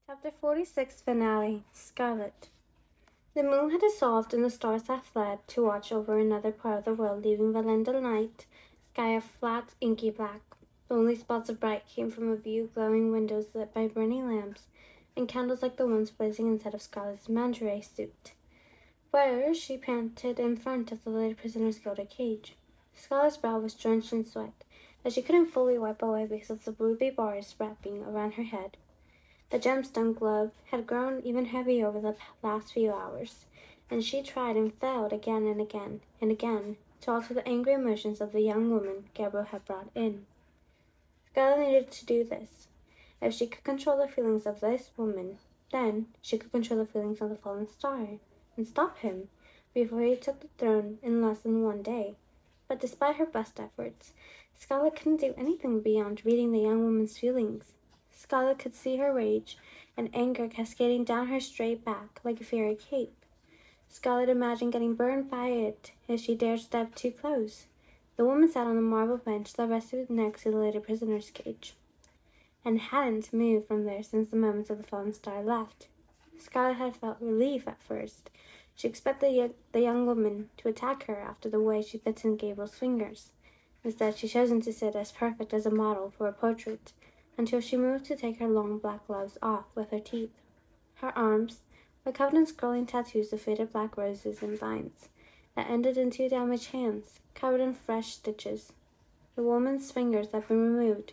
Chapter 46 Finale Scarlet. The moon had dissolved and the stars had fled to watch over another part of the world, leaving Valenda night sky a flat, inky black. Only spots of bright came from a few glowing windows lit by burning lamps and candles like the ones blazing inside of Scarlet's lingerie suit, where she panted in front of the lady prisoner's gilded cage. Scarlet's brow was drenched in sweat that she couldn't fully wipe away because of the ruby bars wrapping around her head. The gemstone glove had grown even heavier over the last few hours, and she tried and failed again and again and again to alter the angry emotions of the young woman Garber had brought in. Scarlet needed to do this. If she could control the feelings of this woman, then she could control the feelings of the fallen star and stop him before he took the throne in less than one day. But despite her best efforts, Scarlet couldn't do anything beyond reading the young woman's feelings. Scarlet could see her rage and anger cascading down her straight back like a fairy cape. Scarlet imagined getting burned by it if she dared step too close. The woman sat on the marble bench that rested next to the lady prisoner's cage, and hadn't moved from there since the moment of the fallen star left. Scarlet had felt relief at first. She expected the young woman to attack her after the way she bitten Gabriel's fingers. Instead, she chosen to sit as perfect as a model for a portrait, until she moved to take her long black gloves off with her teeth. Her arms were covered in scrolling tattoos of faded black roses and vines that ended in two damaged hands, covered in fresh stitches. The woman's fingers had been removed,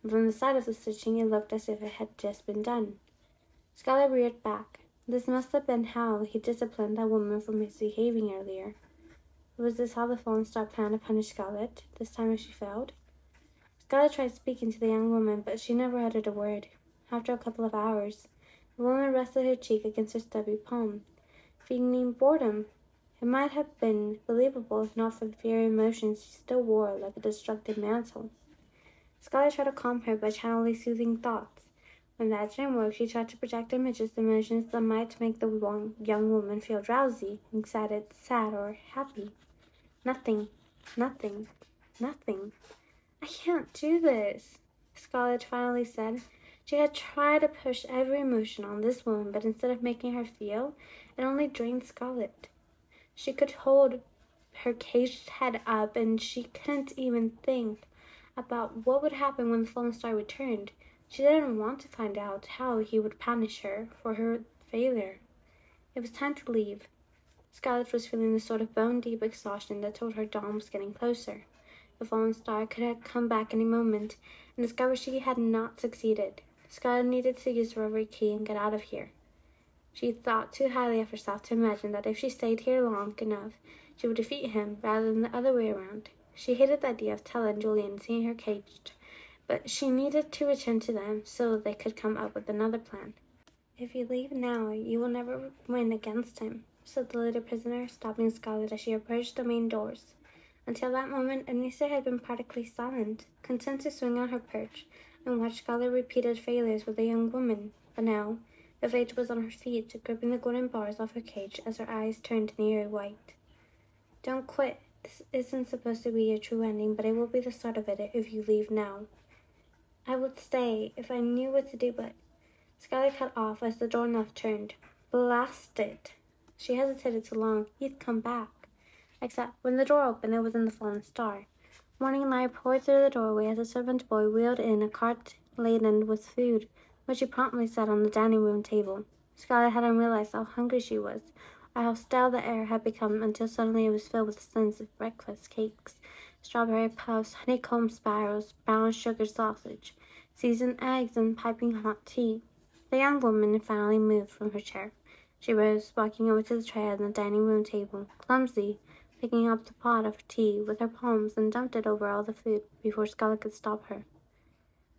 and from the side of the stitching it looked as if it had just been done. Scarlet reared back. This must have been how he disciplined that woman for misbehaving earlier. Was this how the fallen star planned to punish Scarlet, this time if she failed? Scarlet tried speaking to the young woman, but she never uttered a word. After a couple of hours, the woman rested her cheek against her stubby palm, feigning boredom. It might have been believable if not for the fiery emotions she still wore like a destructive mantle. Scarlet tried to calm her by channeling soothing thoughts. When that didn't work, she tried to project images of emotions that might make the young woman feel drowsy, excited, sad, or happy. Nothing. Nothing. Nothing. "I can't do this," Scarlet finally said. She had tried to push every emotion on this woman, but instead of making her feel, it only drained Scarlet. She could hold her caged head up, and she couldn't even think about what would happen when the fallen star returned. She didn't want to find out how he would punish her for her failure. It was time to leave. Scarlet was feeling the sort of bone-deep exhaustion that told her dawn was getting closer. The fallen star could have come back any moment and discovered she had not succeeded. Scarlet needed to use the rubber key and get out of here. She thought too highly of herself to imagine that if she stayed here long enough, she would defeat him rather than the other way around. She hated the idea of Tella and Julian seeing her caged, but she needed to return to them so they could come up with another plan. "If you leave now, you will never win against him," said the little prisoner, stopping Scarlet as she approached the main doors. Until that moment, Anissa had been practically silent, content to swing on her perch and watch Scarlet repeated failures with the young woman. But now, the Fate was on her feet, gripping the golden bars off her cage as her eyes turned near white. "Don't quit. This isn't supposed to be your true ending, but it will be the start of it if you leave now." "I would stay if I knew what to do, but—" Scarlet cut off as the doorknob turned. "Blast it!" She hesitated too long. He'd come back. Except when the door opened, it wasn't the fallen star. Morning light poured through the doorway as a servant boy wheeled in a cart laden with food, which he promptly set on the dining room table. Scarlet hadn't realized how hungry she was, or how stale the air had become until suddenly it was filled with the scents of breakfast cakes, strawberry puffs, honeycomb spirals, brown sugar sausage, seasoned eggs, and piping hot tea. The young woman finally moved from her chair. She rose, walking over to the tray on the dining room table, clumsy, picking up the pot of tea with her palms and dumped it over all the food before Scarlet could stop her.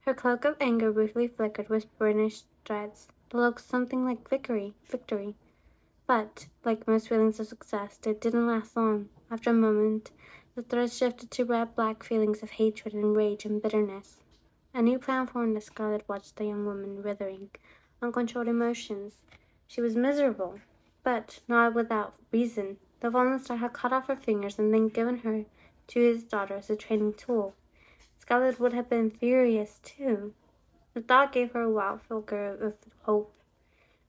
Her cloak of anger briefly flickered with burnished threads that looked something like victory. But, like most feelings of success, it didn't last long. After a moment, the threads shifted to red-black feelings of hatred and rage and bitterness. A new plan formed as Scarlet watched the young woman withering, uncontrolled emotions. She was miserable, but not without reason. The fallen star had cut off her fingers and then given her to his daughter as a training tool. Scarlet would have been furious too, The thought gave her a wild flicker of hope.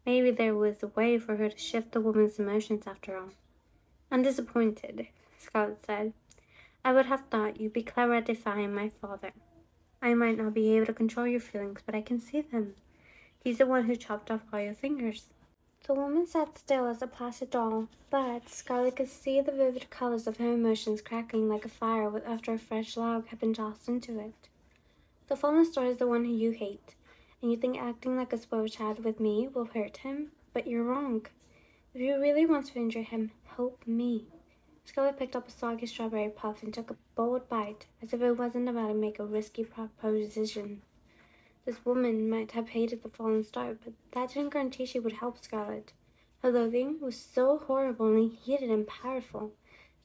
Maybe there was a way for her to shift the woman's emotions after all. "I'm disappointed," Scarlet said. "I would have thought you'd be clever at defying my father. I might not be able to control your feelings, but I can see them. He's the one who chopped off all your fingers." The woman sat still as a placid doll, but Scarlet could see the vivid colors of her emotions crackling like a fire after a fresh log had been tossed into it. "The fallen star is the one who you hate, and you think acting like a spoiled child with me will hurt him, but you're wrong. If you really want to injure him, help me." Scarlet picked up a soggy strawberry puff and took a bold bite, as if it wasn't about to make a risky proposition. This woman might have hated the fallen star, but that didn't guarantee she would help Scarlet. Her loathing was so horribly heated and powerful.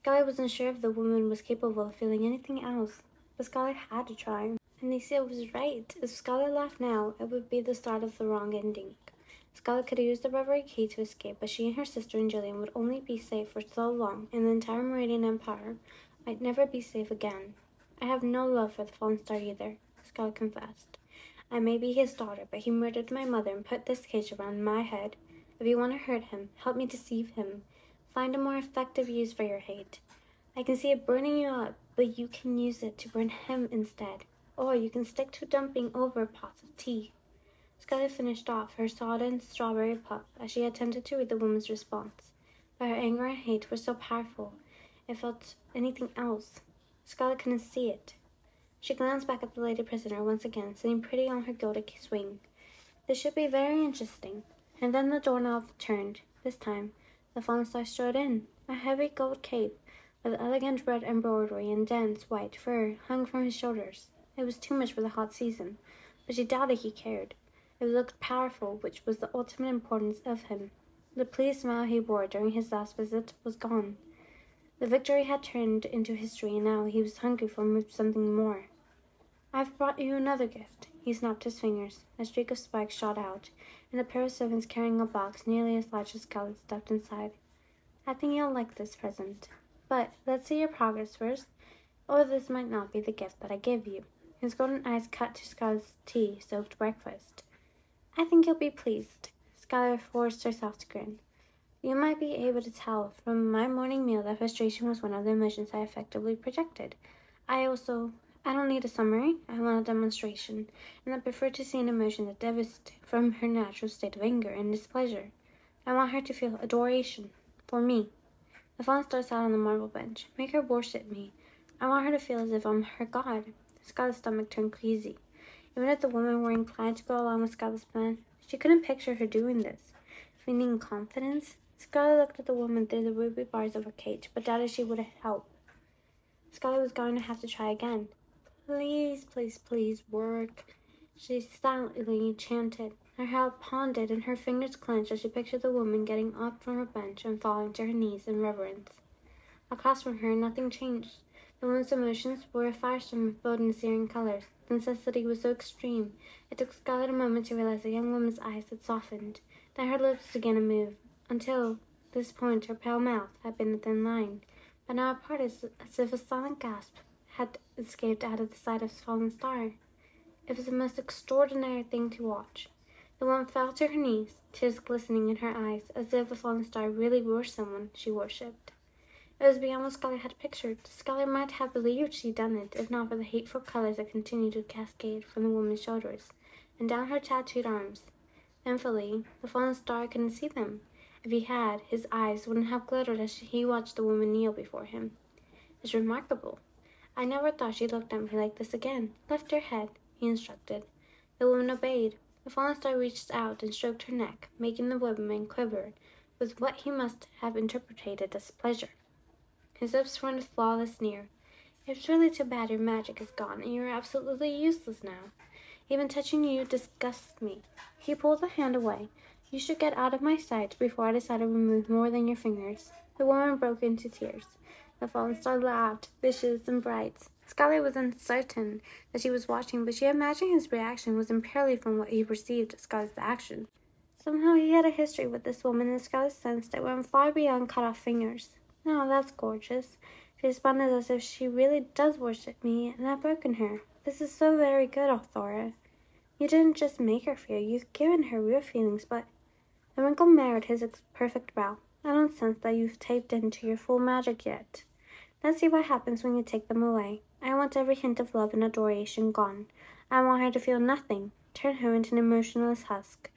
Scarlet wasn't sure if the woman was capable of feeling anything else, but Scarlet had to try. And Alicia was right. If Scarlet left now, it would be the start of the wrong ending. Scarlet could have used the rubbery key to escape, but she and her sister and Jillian would only be safe for so long, and the entire Meridian Empire might never be safe again. "I have no love for the fallen star either," Scarlet confessed. "I may be his daughter, but he murdered my mother and put this cage around my head. If you want to hurt him, help me deceive him. Find a more effective use for your hate. I can see it burning you up, but you can use it to burn him instead. Or you can stick to dumping over pots of tea." Scarlet finished off her sodden strawberry puff as she attempted to read the woman's response, but her anger and hate were so powerful it felt anything else. Scarlet couldn't see it. She glanced back at the lady prisoner once again, sitting pretty on her gilded swing. This should be very interesting. And then the doorknob turned. This time, the fallen star strode in. A heavy gold cape with elegant red embroidery and dense white fur hung from his shoulders. It was too much for the hot season, but she doubted he cared. It looked powerful, which was the ultimate importance of him. The pleased smile he wore during his last visit was gone. The victory had turned into history, and now he was hungry for something more. "I've brought you another gift." He snapped his fingers. A streak of spikes shot out, and a pair of servants carrying a box nearly as large as Scarlet stepped inside. "I think you'll like this present. But let's see your progress first, or this might not be the gift that I give you." His golden eyes cut to Scarlet's tea-soaked breakfast. "I think you'll be pleased." Scarlet forced herself to grin. "You might be able to tell from my morning meal that frustration was one of the emotions I effectively projected. I don't need a summary, I want a demonstration, and I prefer to see an emotion that deviates from her natural state of anger and displeasure. I want her to feel adoration for me. The fallen star sat on the marble bench. Make her worship me. I want her to feel as if I'm her god." Scarlet's stomach turned queasy. Even if the women were inclined to go along with Scarlet's plan, she couldn't picture her doing this. Feeling confidence, Scarlet looked at the woman through the ruby bars of her cage, but doubted she would help. Scarlet was going to have to try again. "Please, please, please, work," she silently chanted. Her heart pounded and her fingers clenched as she pictured the woman getting up from her bench and falling to her knees in reverence. Across from her, nothing changed. The woman's emotions were a firestorm of bold and searing colors. The necessity was so extreme, it took Scarlet a moment to realize the young woman's eyes had softened. Then her lips began to move. Until this point, her pale mouth had been a thin line, but now it parted as if a silent gasp had escaped out of the side of the fallen star. It was the most extraordinary thing to watch. The woman fell to her knees, tears glistening in her eyes, as if the fallen star really were someone she worshipped. It was beyond what Scarlet had pictured. Scarlet might have believed she'd done it, if not for the hateful colors that continued to cascade from the woman's shoulders and down her tattooed arms. Thankfully, the fallen star couldn't see them. If he had, his eyes wouldn't have glittered as he watched the woman kneel before him. "It's remarkable. I never thought she looked at me like this again. Lift your head," he instructed. The woman obeyed. The fallen star reached out and stroked her neck, making the woman quiver with what he must have interpreted as pleasure. His lips formed a flawless sneer. "It's really too bad your magic is gone and you're absolutely useless now. Even touching you disgusts me." He pulled the hand away. "You should get out of my sight before I decide to remove more than your fingers." The woman broke into tears. The fallen star laughed, vicious and bright. Scarlet was uncertain that she was watching, but she imagined his reaction was entirely from what he perceived as Scarlet's action. Somehow he had a history with this woman, and Scarlet sensed it went far beyond cut-off fingers. "Oh, that's gorgeous." She responded as if she really does worship me, and I've broken her. "This is so very good, Althora." You didn't just make her feel, you've given her real feelings, but the wrinkle marred his perfect brow. I don't sense that you've tapped into your full magic yet. Let's see what happens when you take them away. I want every hint of love and adoration gone. I want her to feel nothing. Turn her into an emotionless husk.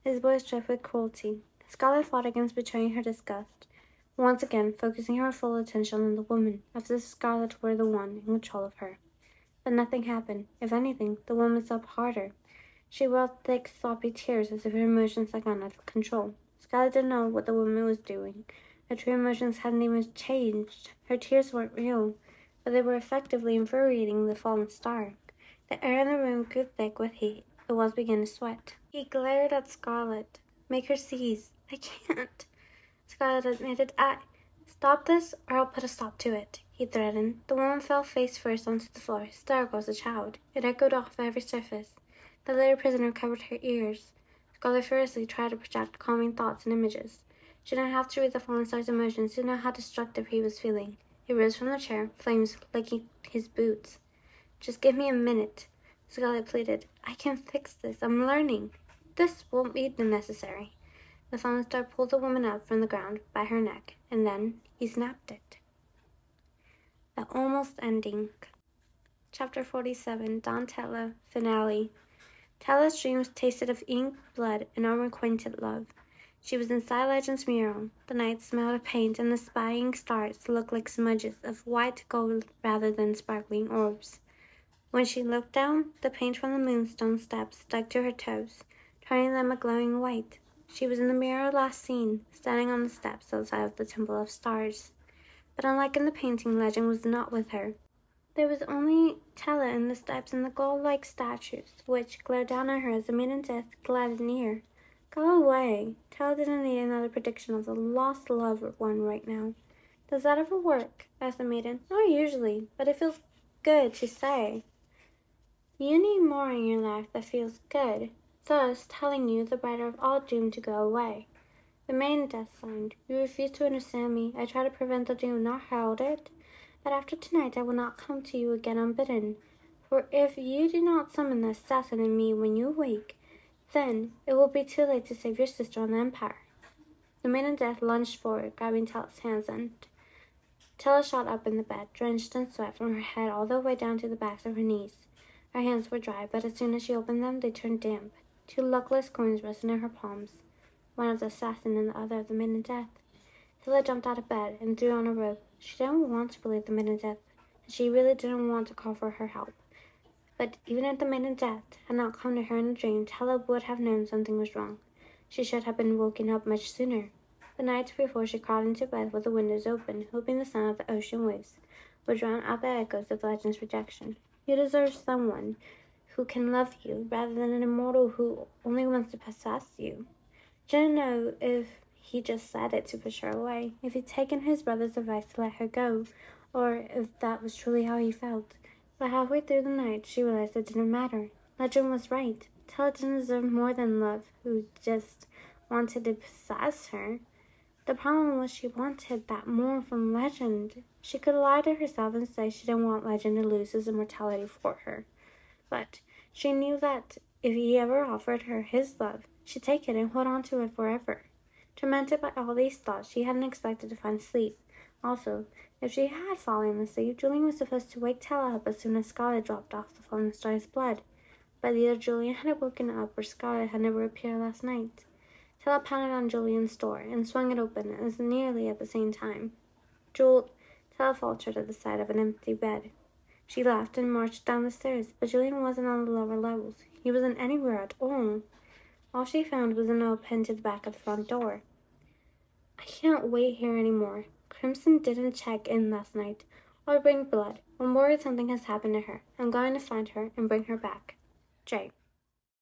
His voice dripped with cruelty. Scarlet fought against betraying her disgust, once again focusing her full attention on the woman, as if Scarlet were the one in control of her. But nothing happened. If anything, the woman sobbed harder. She rolled thick, sloppy tears as if her emotions had gone out of control. Scarlet didn't know what the woman was doing. Her true emotions hadn't even changed. Her tears weren't real, but they were effectively infuriating the fallen star. The air in the room grew thick with heat. The walls began to sweat. He glared at Scarlet. Make her cease. I can't. Scarlet admitted, Stop this, or I'll put a stop to it, he threatened. The woman fell face first onto the floor, hysterical as a child. It echoed off every surface. The little prisoner covered her ears. Scarlet furiously tried to project calming thoughts and images. She didn't have to read the fallen star's emotions to know how destructive he was feeling. He rose from the chair, flames licking his boots. Just give me a minute, Scarlet pleaded. I can fix this. I'm learning. This won't be necessary. The fallen star pulled the woman up from the ground by her neck, and then he snapped it. The almost ending. Chapter 47, Don Tella, Finale. Tella's dreams tasted of ink, blood, and unrequited love. She was inside Legend's mural. The night smelled of paint, and the spying stars looked like smudges of white gold rather than sparkling orbs. When she looked down, the paint from the moonstone steps stuck to her toes, turning them a glowing white. She was in the mirror last seen, standing on the steps outside of the Temple of Stars. But unlike in the painting, Legend was not with her. There was only Tella in the steps and the gold-like statues, which glared down at her as the maiden death glided near. Go away. Tella didn't need another prediction of the lost loved one right now. Does that ever work? Asked the maiden. Not usually, but it feels good to say. You need more in your life that feels good, thus telling you the brighter of all doom to go away. The maiden death sighed. You refuse to understand me. I try to prevent the doom, not herald it. But after tonight I will not come to you again unbidden. For if you do not summon the assassin in me when you wake, then it will be too late to save your sister on the Empire. The maiden death lunged forward, grabbing Tella's hands, and Tella shot up in the bed, drenched in sweat from her head all the way down to the backs of her knees. Her hands were dry, but as soon as she opened them, they turned damp. Two luckless coins rested in her palms, one of the assassin and the other of the maiden death. Tella jumped out of bed and threw on a robe. She didn't want to believe the maiden death, and she really didn't want to call for her help. But even if the maiden death had not come to her in a dream, Tella would have known something was wrong. She should have been woken up much sooner. The night before, she crawled into bed with the windows open, hoping the sound of the ocean waves would drown out the echoes of Legend's rejection. You deserve someone who can love you, rather than an immortal who only wants to possess you. She didn't know if he just said it to push her away, if he'd taken his brother's advice to let her go, or if that was truly how he felt. But halfway through the night, she realized it didn't matter. Legend was right. Tella didn't deserve more than love, who just wanted to possess her. The problem was she wanted that more from Legend. She could lie to herself and say she didn't want Legend to lose his immortality for her. But she knew that if he ever offered her his love, she'd take it and hold on to it forever. Tormented by all these thoughts, she hadn't expected to find sleep. Also, if she had fallen asleep, Julian was supposed to wake Tella up as soon as Scarlet dropped off the fallen star's blood. But either Julian had woken up or Scarlet had never appeared last night. Tella pounded on Julian's door and swung it open as nearly at the same time. Tella faltered at the side of an empty bed. She laughed and marched down the stairs, but Julian wasn't on the lower levels. He wasn't anywhere at all. All she found was a note pinned to the back of the front door. I can't wait here anymore. Crimson didn't check in last night. I'll bring blood. I'm worried something has happened to her. I'm going to find her and bring her back. Jay.